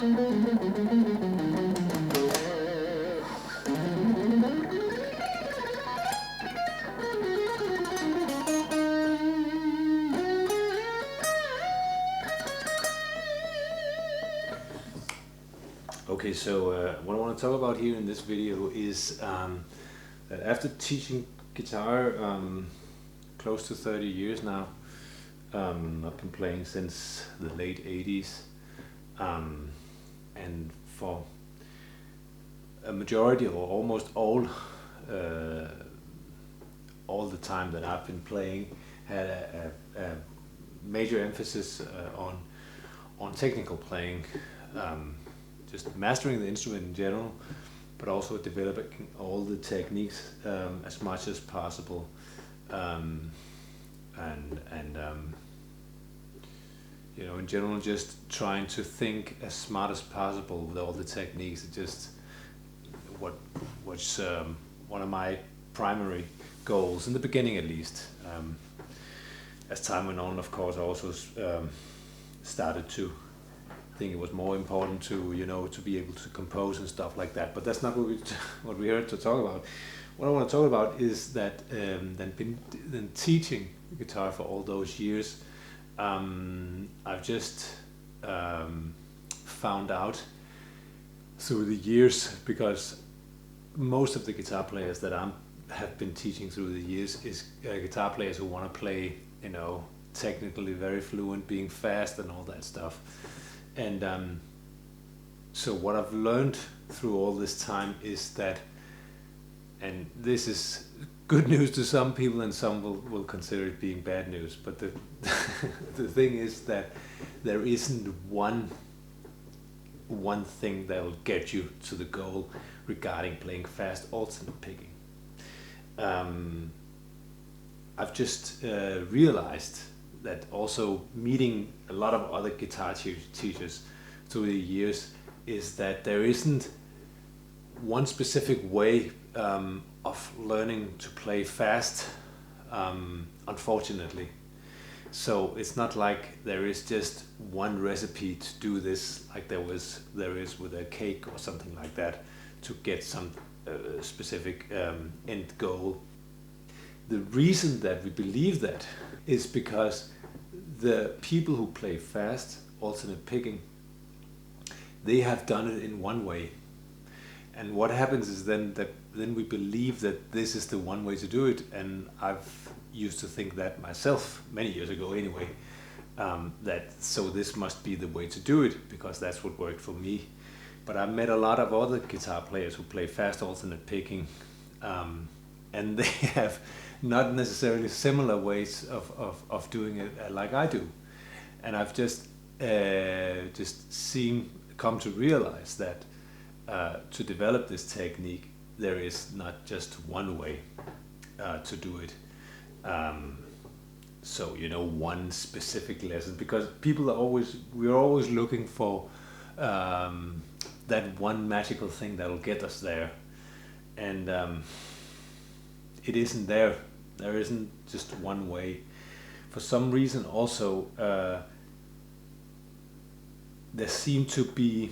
Okay, so what I want to talk about here in this video is that after teaching guitar close to 30 years now, I've been playing since the late 80s, and for a majority or almost all the time that I've been playing had a major emphasis on technical playing, just mastering the instrument in general, but also developing all the techniques as much as possible, and you know, in general, just trying to think as smart as possible with all the techniques. It just what's one of my primary goals in the beginning, at least. As time went on, of course, I also started to think it was more important to, you know, to be able to compose and stuff like that. But that's not what we're here to talk about. What I want to talk about is that then teaching guitar for all those years, I've just found out through the years, because most of the guitar players that have been teaching through the years is guitar players who want to play, you know, technically very fluent, being fast and all that stuff. And so what I've learned through all this time is that, and this is good news to some people and some will consider it being bad news, but the the thing is that there isn't one thing that will get you to the goal regarding playing fast alternate picking. I've just realized that also meeting a lot of other guitar teachers through the years is that there isn't one specific way of learning to play fast, unfortunately. So it's not like there is just one recipe to do this, like there is with a cake or something like that, to get some specific end goal. The reason that we believe that is because the people who play fast alternate picking, they have done it in one way. And what happens is then we believe that this is the one way to do it. And I've used to think that myself many years ago anyway, that so this must be the way to do it because that's what worked for me. But I've met a lot of other guitar players who play fast alternate picking, and they have not necessarily similar ways of doing it like I do. And I've just come to realize that to develop this technique, there is not just one way to do it. So, you know, one specific lesson, because we're always looking for that one magical thing that'll get us there. And it isn't there. There isn't just one way. For some reason also, there seem to be,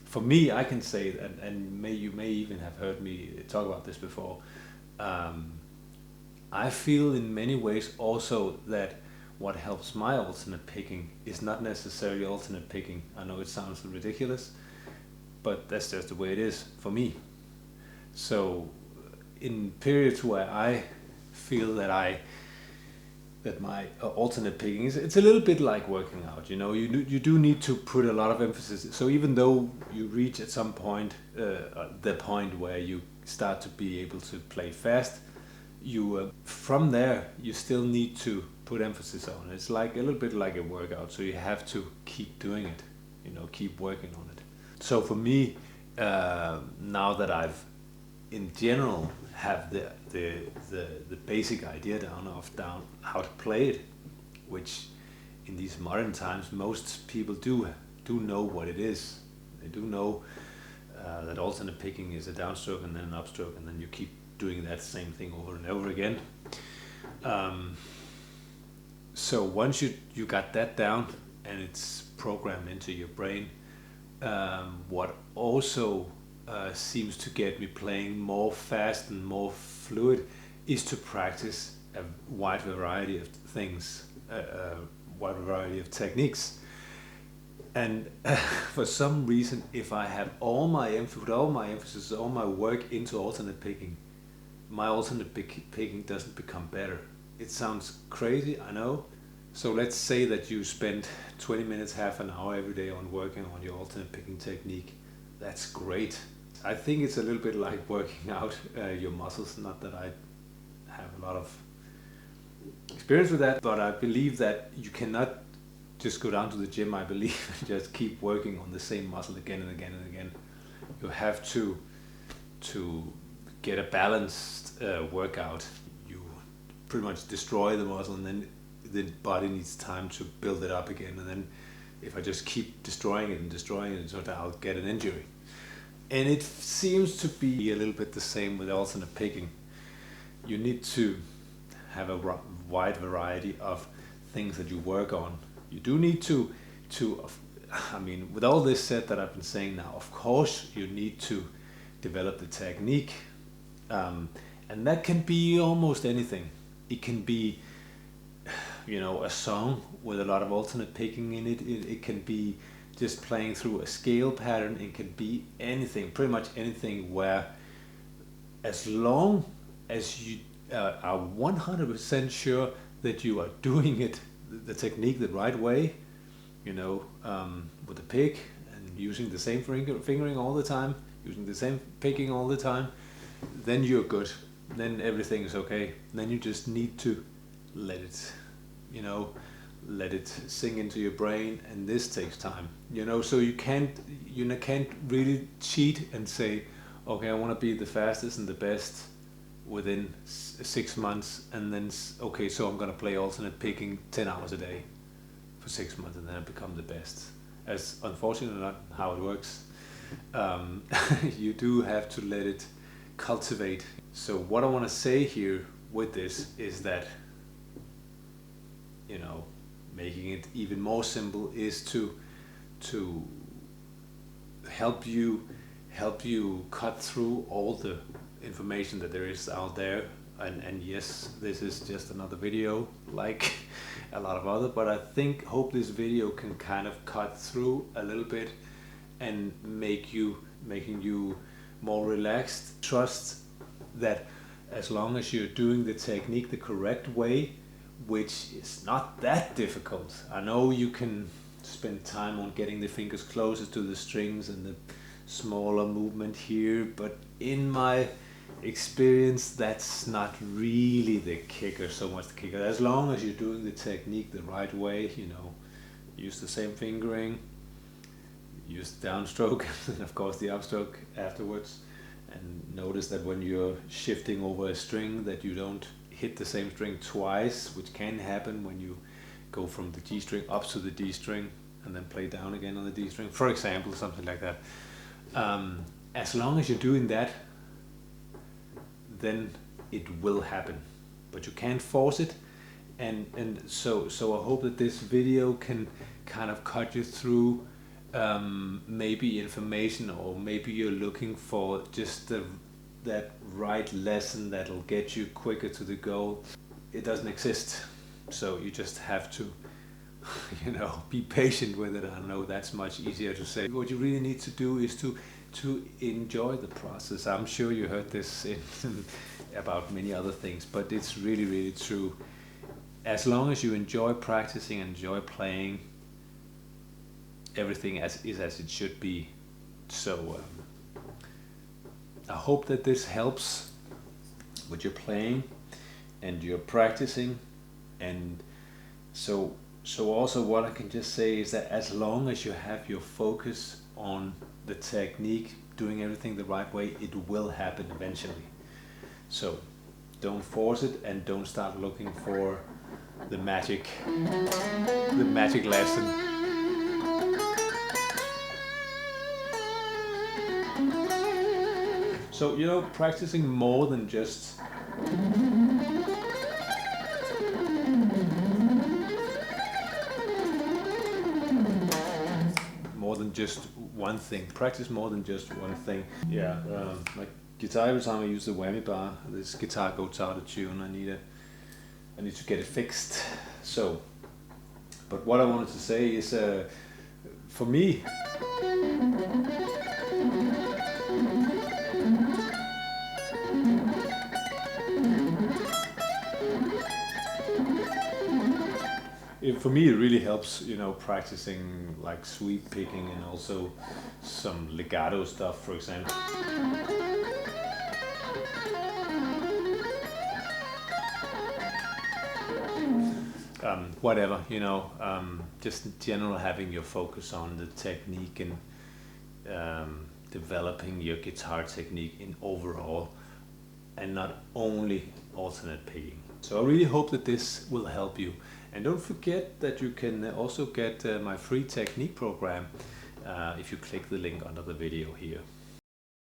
for me, I can say that, and you may even have heard me talk about this before, I feel in many ways also that what helps my alternate picking is not necessarily alternate picking. I know it sounds ridiculous, but that's just the way it is for me. So in periods where I feel that my alternate picking it's a little bit like working out, you know, you do need to put a lot of emphasis. So even though you reach at some point the point where you start to be able to play fast, you from there you still need to put emphasis on it. It's like a little bit like a workout, so you have to keep doing it, you know, keep working on it. So for me, now that I've in general have the basic idea down how to play it, which in these modern times most people do know what it is. They do know that alternate picking is a downstroke and then an upstroke, and then you keep doing that same thing over and over again. So once you got that down and it's programmed into your brain, What also seems to get me playing more fast and more fluid is to practice a wide variety of things, a wide variety of techniques. And for some reason, if I have all my emphasis, all my work into alternate picking, my alternate picking doesn't become better. It sounds crazy, I know. So let's say that you spend 20 minutes, half an hour every day on working on your alternate picking technique. That's great. I think it's a little bit like working out your muscles. Not that I have a lot of experience with that, but I believe that you cannot just go down to the gym, I believe, and just keep working on the same muscle again and again and again. You have to get a balanced workout. You pretty much destroy the muscle, and then the body needs time to build it up again. And then if I just keep destroying it, so I'll get an injury. And it seems to be a little bit the same with alternate picking. You need to have a wide variety of things that you work on. You do need to, I mean, with all this said that I've been saying now, of course you need to develop the technique. And that can be almost anything. It can be, a song with a lot of alternate picking in it. It can be just playing through a scale pattern. It can be anything, pretty much anything, where as long as you are 100% sure that you are doing it, the technique the right way, with the pick and using the same fingering all the time, using the same picking all the time, then you're good. Then everything is okay. Then you just need to let it, let it sink into your brain, and this takes time. So you can't really cheat and say, okay, I want to be the fastest and the best within 6 months, and then okay, so I'm gonna play alternate picking 10 hours a day for 6 months, and then I become the best. As unfortunately not how it works. You do have to let it cultivate. So what I want to say here with this is that making it even more simple is to help you cut through all the information that there is out there. And yes, this is just another video like a lot of other, but I hope this video can kind of cut through a little bit and making you more relaxed. Trust that as long as you're doing the technique the correct way, which is not that difficult. I know you can spend time on getting the fingers closer to the strings and the smaller movement here, but in my experience, that's not really the kicker, so much the kicker. As long as you're doing the technique the right way, use the same fingering, use the downstroke and of course the upstroke afterwards, and notice that when you're shifting over a string that you don't hit the same string twice, which can happen when you go from the G string up to the D string and then play down again on the D string, for example, something like that. As long as you're doing that, then it will happen, but you can't force it. And so I hope that this video can kind of cut you through maybe information, or maybe you're looking for just that right lesson that'll get you quicker to the goal. It doesn't exist, so you just have to be patient with it. I know that's much easier to say. What you really need to do is to enjoy the process. I'm sure you heard this about many other things, but it's really, really true. As long as you enjoy practicing and enjoy playing, everything is as it should be. So I hope that this helps with your playing and your practicing. And so also what I can just say is that as long as you have your focus on the technique, doing everything the right way, it will happen eventually. So don't force it, and don't start looking for the magic lesson. So practicing more than just more than just one thing. Practice more than just one thing. Yeah, my guitar, every time I use the whammy bar, this guitar goes out of tune. I need to get it fixed. So, but what I wanted to say is, for me, for me it really helps, you know, practicing like sweep picking and also some legato stuff, for example. Whatever, you know, just in general having your focus on the technique and developing your guitar technique in overall and not only alternate picking. So I really hope that this will help you. And don't forget that you can also get my free technique program if you click the link under the video here.